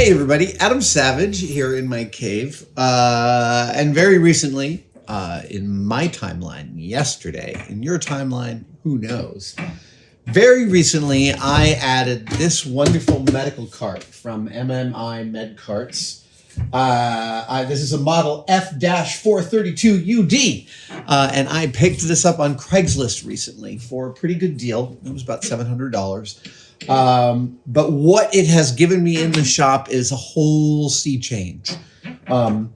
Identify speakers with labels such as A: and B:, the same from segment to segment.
A: Hey everybody, Adam Savage here in my cave. And very recently, in my timeline, yesterday, in your timeline, who knows? Very recently, I added this wonderful medical cart from MMI Med Carts. This is a model F-432UD. And I picked this up on Craigslist recently for a pretty good deal. It was about $700. But what it has given me in the shop is a whole sea change. I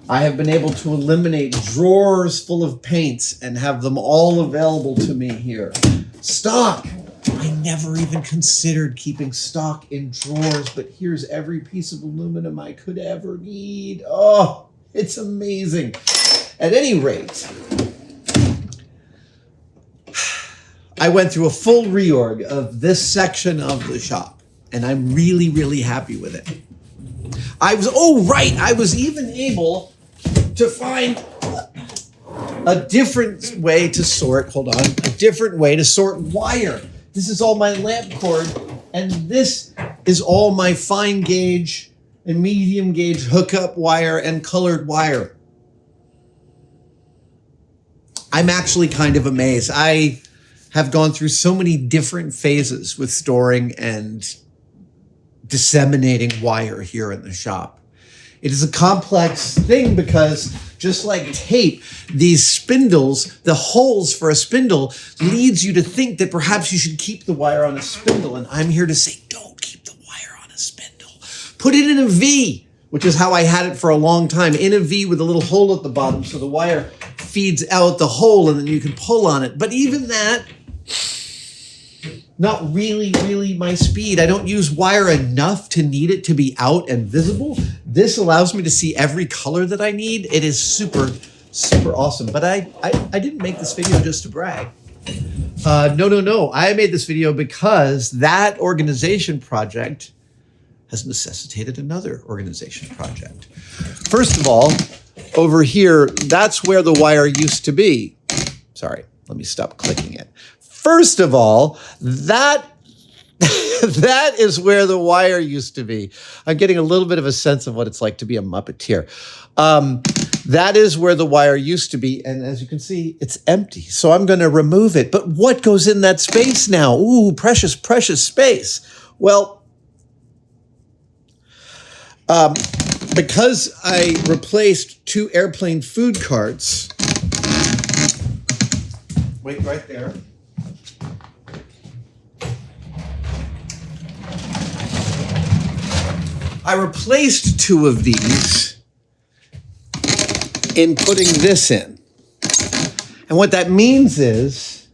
A: have been able to eliminate drawers full of paints and have them all available to me here. Stock. I never even considered keeping stock in drawers, but here's every piece of aluminum I could ever need. Oh, it's amazing. At any rate, I went through a full reorg of this section of the shop, and I'm really, really happy with it. I was even able to find a different way to sort, a different way to sort wire. This is all my lamp cord, and this is all my fine gauge and medium gauge hookup wire and colored wire. I'm actually kind of amazed. I have gone through so many different phases with storing and disseminating wire here in the shop. It is a complex thing because just like tape, these spindles, the holes for a spindle leads you to think that perhaps you should keep the wire on a spindle. And I'm here to say, don't keep the wire on a spindle. Put it in a V, which is how I had it for a long time, in a V with a little hole at the bottom so the wire feeds out the hole and then you can pull on it. But even that, not really my speed. I don't use wire enough to need it to be out and visible. This allows me to see every color that I need. It is super, super awesome. But I didn't make this video just to brag. No. I made this video because that organization project has necessitated another organization project. First of all, over here, that's where the wire used to be. Sorry, let me stop clicking it. First of all, that is where the wire used to be. I'm getting a little bit of a sense of what it's like to be a Muppeteer. That is where the wire used to be. And as you can see, it's empty. So I'm going to remove it. But what goes in that space now? Ooh, precious, precious space. Well, because I replaced 2 airplane food carts. Wait right there. I replaced 2 of these in putting this in. And what that means is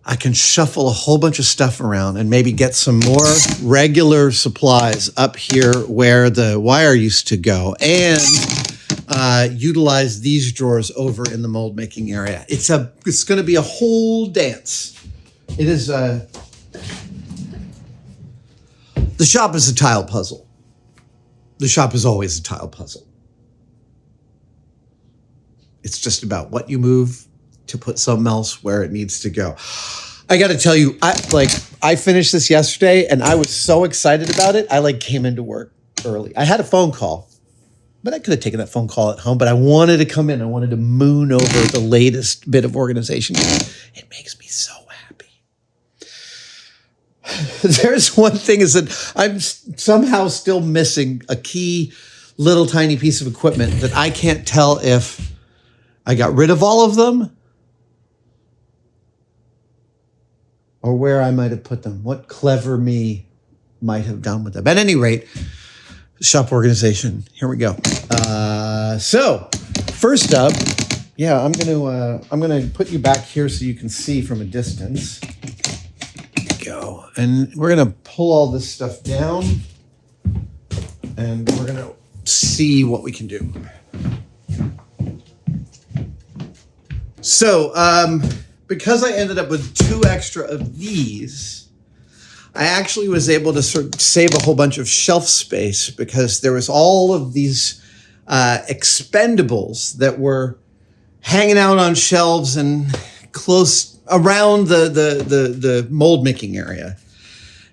A: I can shuffle a whole bunch of stuff around and maybe get some more regular supplies up here where the wire used to go and utilize these drawers over in the mold making area. It's going to be a whole dance. It is the shop is a tile puzzle. The shop is always a tile puzzle. It's just about what you move to put something else where it needs to go. I got to tell you, I finished this yesterday and I was so excited about it. I came into work early. I had a phone call, but I could have taken that phone call at home, but I wanted to come in. I wanted to moon over the latest bit of organization. It makes me so happy. There's one thing is that I'm somehow still missing a key little tiny piece of equipment that I can't tell if I got rid of all of them or where I might have put them. What clever me might have done with them. At any rate, shop organization. Here we go. So first up, yeah, I'm gonna put you back here so you can see from a distance. Go. And we're going to pull all this stuff down and we're going to see what we can do. So, because I ended up with 2 extra of these, I actually was able to sort of save a whole bunch of shelf space because there was all of these expendables that were hanging out on shelves and close around the mold making area.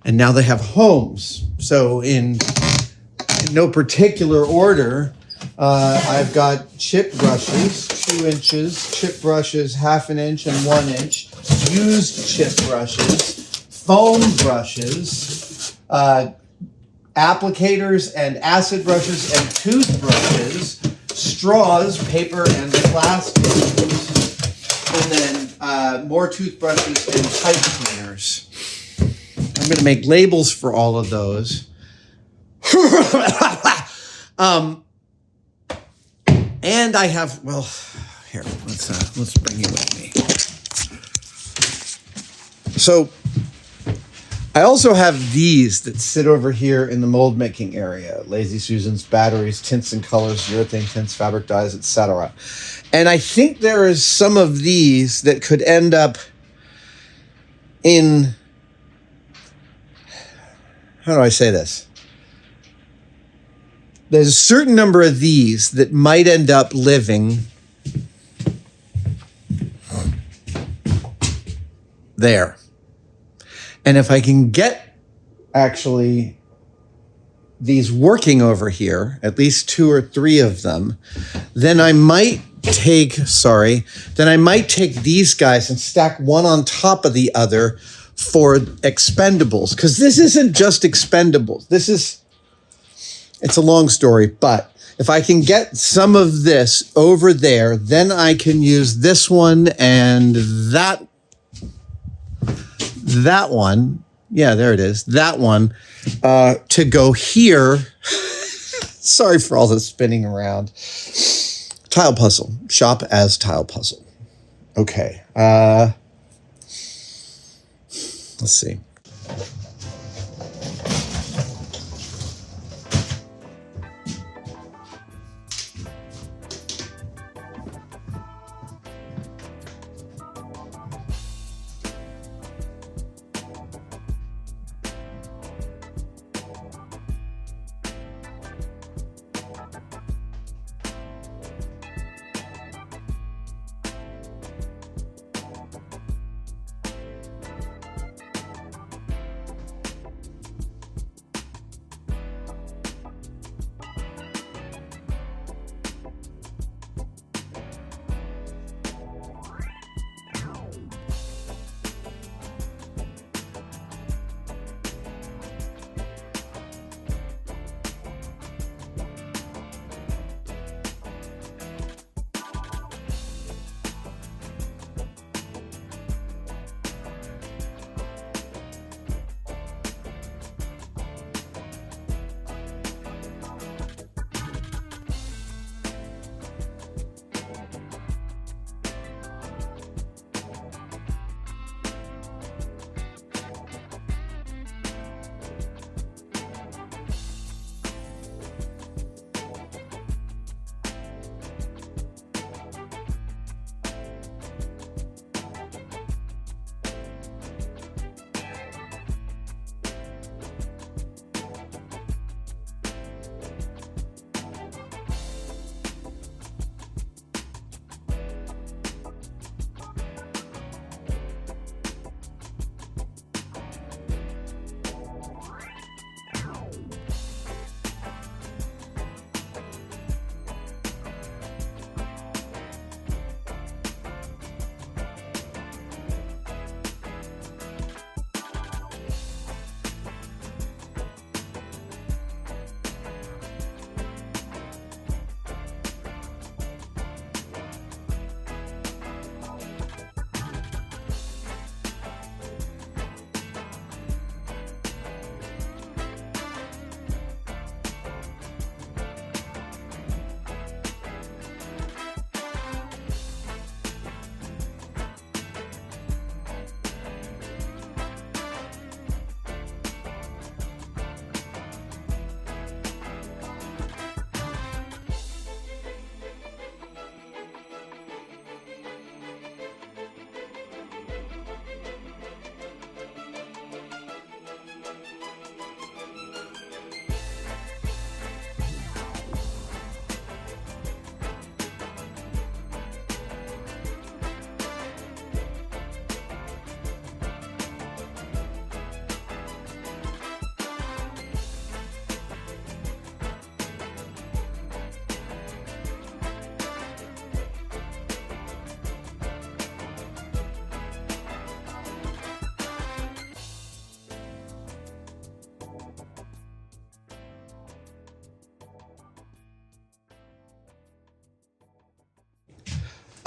A: And now they have homes. So in no particular order, I've got chip brushes, 2 inches, chip brushes, 1/2 inch and 1 inch, used chip brushes, foam brushes, applicators and acid brushes and toothbrushes, straws, paper and plastic, and then more toothbrushes and pipe cleaners. I'm going to make labels for all of those. And I have, well, here, let's bring you with me. So I also have these that sit over here in the mold making area: Lazy Susans, batteries, tints and colors, urethane tints, fabric dyes, etc. And I think there is some of these that could end up in, how do I say this? There's a certain number of these that might end up living there. And if I can get actually these working over here, at least 2 or 3 of them, then I might take these guys and stack one on top of the other for expendables. Because this isn't just expendables. It's a long story, but if I can get some of this over there, then I can use this one and that one. Yeah, there it is. That one to go here. Sorry for all the spinning around. Tile puzzle. Shop as tile puzzle. Okay. Let's see.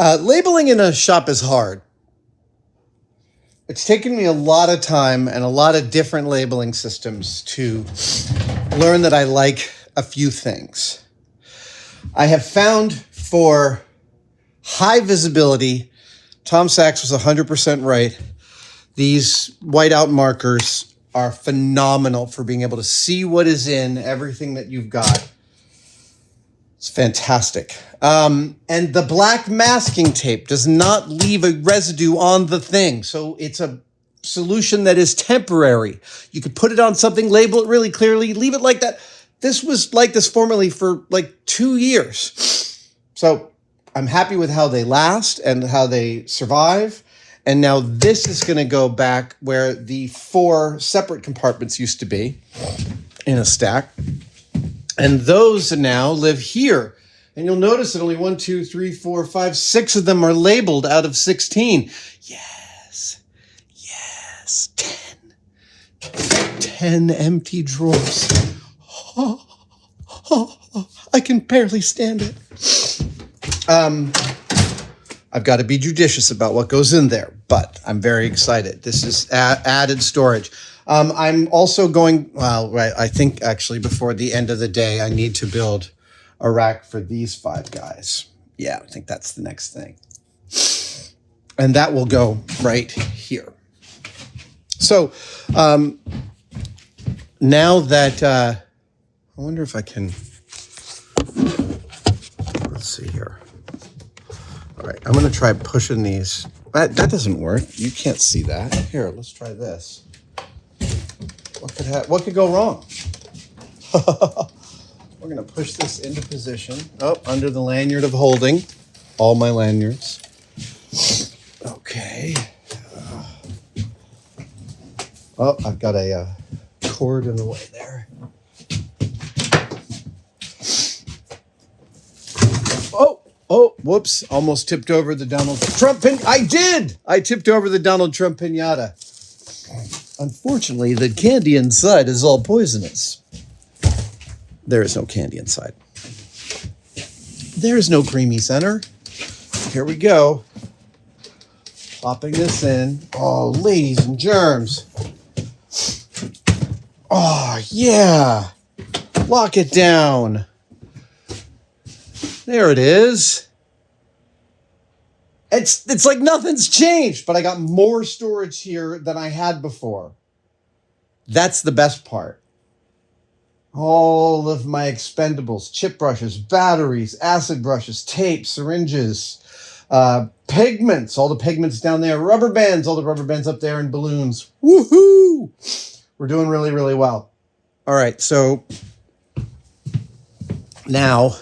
A: Labeling in a shop is hard. It's taken me a lot of time and a lot of different labeling systems to learn that I like a few things. I have found for high visibility, Tom Sachs was 100% right. These whiteout markers are phenomenal for being able to see what is in everything that you've got. It's fantastic. And the black masking tape does not leave a residue on the thing. So it's a solution that is temporary. You could put it on something, label it really clearly, leave it like that. This was like this formerly for like 2 years. So I'm happy with how they last and how they survive. And now this is going to go back where the 4 separate compartments used to be in a stack. And those now live here. And you'll notice that only 1, 2, 3, 4, 5, 6 of them are labeled out of 16. Yes. 10 empty drawers. I can barely stand it. I've got to be judicious about what goes in there, but I'm very excited. This is added storage. I'm also going, I think actually before the end of the day, I need to build a rack for these 5 guys. Yeah, I think that's the next thing. And that will go right here. So now that, I wonder if I can, let's see here. All right, I'm going to try pushing these. That doesn't work. You can't see that. Here, let's try this. What could go wrong? We're going to push this into position. Oh, under the lanyard of holding. All my lanyards. Okay. Oh, I've got a cord in the way there. Oh, whoops. Almost tipped over the Donald Trump I did! I tipped over the Donald Trump pinata. Unfortunately, the candy inside is all poisonous. There is no candy inside. There is no creamy center. Here we go. Popping this in. Oh, ladies and germs. Oh, yeah. Lock it down. There it is. It's like nothing's changed, but I got more storage here than I had before. That's the best part. All of my expendables, chip brushes, batteries, acid brushes, tape, syringes, pigments, all the pigments down there, rubber bands, all the rubber bands up there, and balloons. Woohoo! We're doing really, really well. All right, so now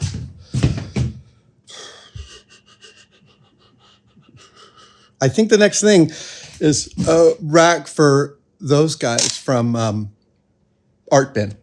A: I think the next thing is a rack for those guys from Art Bin.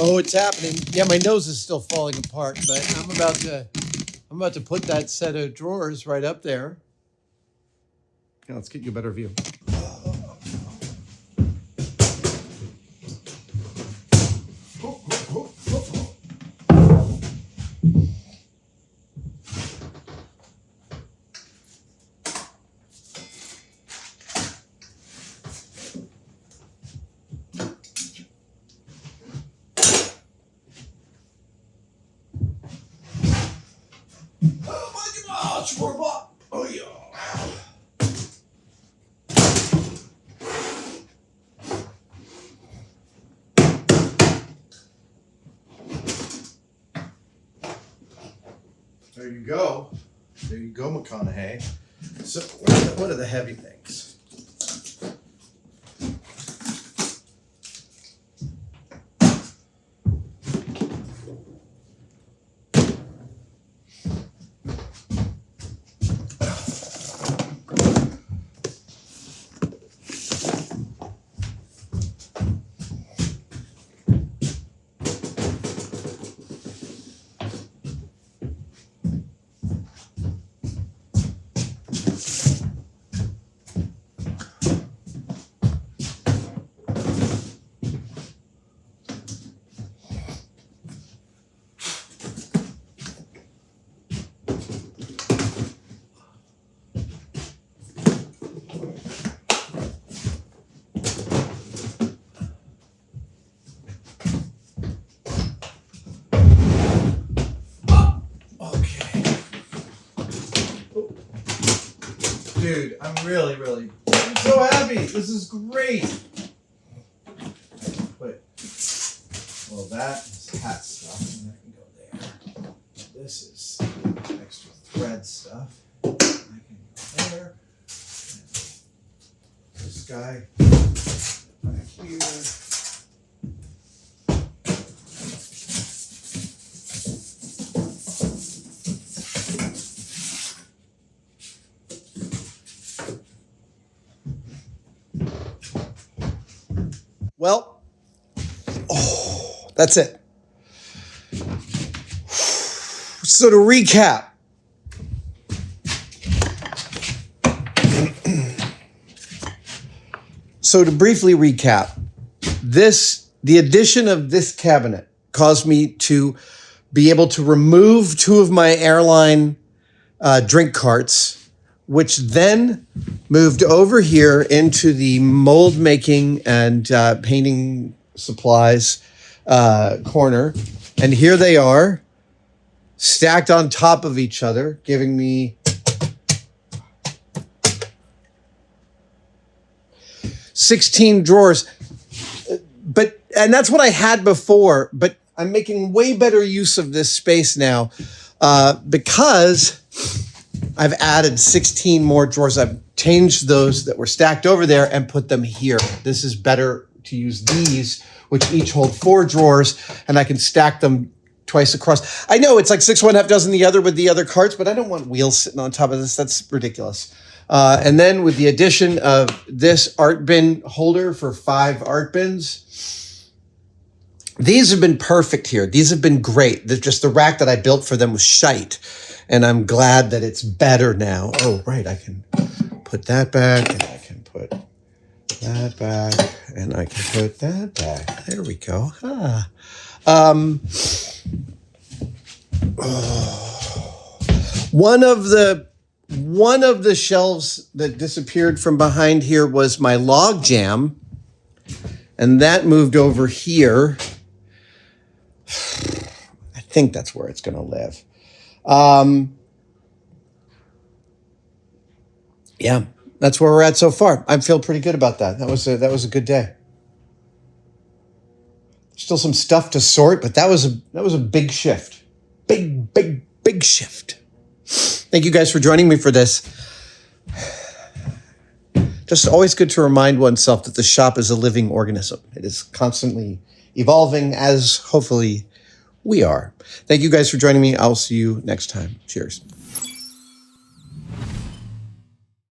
A: Oh, it's happening. Yeah, my nose is still falling apart, but I'm about to put that set of drawers right up there. Yeah, let's get you a better view. Oh, yeah. There you go. There you go, McConaughey. So what are the heavy things? dude, I'm so happy. This is great. But, well, that is hat stuff, and that can go there. This is extra thread stuff. I can go there. This guy back here. Well, that's it. So to recap, briefly recap, the addition of this cabinet caused me to be able to remove two of my airline drink carts, which then moved over here into the mold making and painting supplies corner. And here they are, stacked on top of each other, giving me 16 drawers. And that's what I had before, but I'm making way better use of this space now because I've added 16 more drawers. I've changed those that were stacked over there and put them here. This is better to use these, which each hold 4 drawers, and I can stack them twice across. I know it's like 6 1/2 dozen the other with the other carts, but I don't want wheels sitting on top of this. That's ridiculous. And then with the addition of this art bin holder for 5 art bins, these have been perfect here. These have been great. Just the rack that I built for them was shite. And I'm glad that it's better now. Oh, right. I can put that back, and I can put that back, and I can put that back. There we go. One of the shelves that disappeared from behind here was my log jam, and that moved over here. I think that's where it's going to live. Yeah, that's where we're at so far. I feel pretty good about that. That was a good day. Still some stuff to sort, but that was a big shift. Big shift. Thank you guys for joining me for this. Just always good to remind oneself that the shop is a living organism. It is constantly evolving, as hopefully we are. Thank you guys for joining me. I'll see you next time. Cheers.